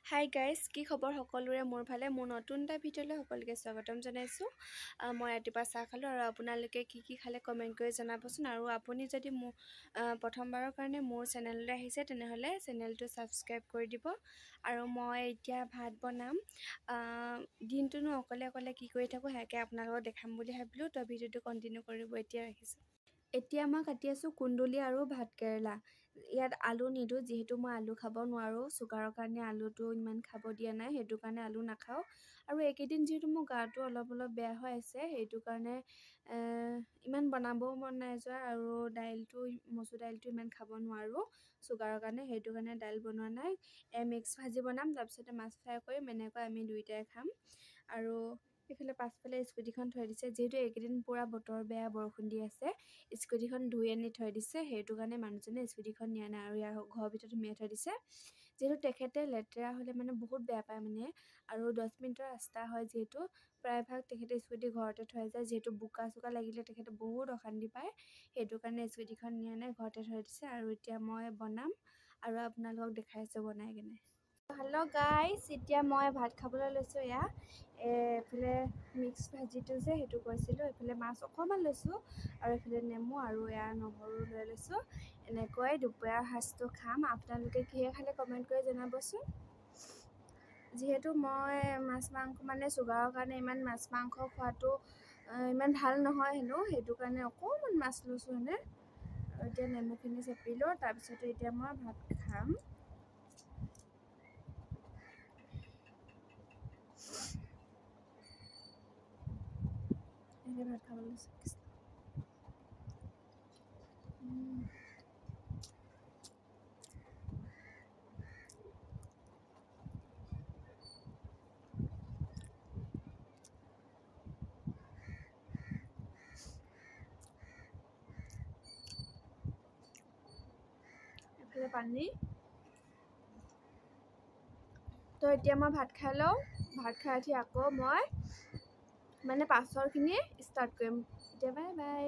Hi guys, কি খবৰ সকলোৰে? মোৰ ভালে। মোৰ নতুন এটা ভিডিঅ'লৈ সকলোকে স্বাগতম জনাইছোঁ। মই ৰাতিপুৱা চাহ খালোঁ আৰু আপোনালোকে কি খালে কমেণ্ট কৰি জনাবচোন। আৰু আপুনি যদি প্ৰথমবাৰৰ কাৰণে মোৰ চেনেললৈ আহিছে তেনেহ'লে চেনেলটো ছাবস্ক্ৰাইব কৰি দিব। আৰু মই এতিয়া ভাত বনাম। দিনটোনো অকলে কি কৰি থাকোঁ সেয়াকে আপোনালোকক দেখাম বুলি ভাবিলোঁ। তো ভিডিঅ'টো কণ্টিনিউ কৰিব। এতিয়া ৰাখিছোঁ। এতিয়া মই কাটি আছোঁ কুন্দুলি আৰু ভাতকেৰেলা। ইয়াত আলু নিদিওঁ, যিহেতু মই আলু খাব নোৱাৰোঁ। চুগাৰৰ কাৰণে আলুটো ইমান খাব দিয়া নাই, সেইটো কাৰণে আলু নাখাওঁ। আৰু এইকেইদিন যিহেতু মোৰ গাটো অলপ বেয়া হৈ আছে, সেইটো কাৰণে ইমান বনাবও মন নাই যোৱা। আৰু মচুৰ দাইলটো ইমান খাব নোৱাৰোঁ চুগাৰৰ কাৰণে, সেইটো কাৰণে দাইল বনোৱা নাই। মিক্স ভাজি বনাম, তাৰপিছতে মাছ ফ্ৰাই কৰিম। এনেকৈ আমি দুয়োটাই খাম। আৰু এইফালে পাছফালে স্কুটিখন থৈ দিছে, যিহেতু এইকেইদিন পূৰা বতৰ বেয়া, বৰষুণ দি আছে। স্কুটিখন ধুই আনি থৈ দিছে, সেইটো কাৰণে মানুহজনে স্কুটিখন নিয়া নাই আৰু ইয়াৰ ঘৰৰ ভিতৰত সুমিয়াই থৈ দিছে। যিহেতু তেখেতে লেতেৰা হ'লে বহুত বেয়া পায় আৰু 10 মিনিটৰ ৰাস্তা হয়, যিহেতু প্ৰায়ভাগ তেখেতে স্কুটি ঘৰতে থৈ যায়। যিহেতু বোকা চোকা লাগিলে তেখেতে বহুত অশান্তি পায়, সেইটো কাৰণে স্কুটিখন নিয়া নাই, ঘৰতে থৈ দিছে। আৰু এতিয়া মই বনাম আৰু আপোনালোকক দেখাইছোঁ বনাই কিনে। হেল্ল' গাইজ, এতিয়া মই ভাত খাবলৈ লৈছোঁ। এইফালে মিক্স ভাজিটো যে সেইটো কৈছিলোঁ, এইফালে মাছ অকণমান লৈছোঁ আৰু এইফালে নেমু আৰু নহৰু লৈ লৈছোঁ। এনেকৈ দুপৰীয়াৰ সাজটো খাম। আপোনালোকে কিহে খালে কমেণ্ট কৰি জনাবচোন। যিহেতু মই মাছ মাংস চুগাৰৰ কাৰণে ইমান মাছ মাংস খোৱাটো ইমান ভাল নহয় হেনো, সেইটো কাৰণে অকণমান মাছ লৈছোঁ আৰু এতিয়া নেমুখিনি চেপিলোঁ, তাৰপিছতে এতিয়া মই ভাত খাম। ভাত খাবলৈ লৈছোঁ। এইফালে পানী। তো এতিয়া মই ভাত খাই লওঁ। ভাত খাই উঠি আকৌ মই পাছৰখিনি ষ্টাৰ্ট কৰিম। এতিয়া বাই বাই।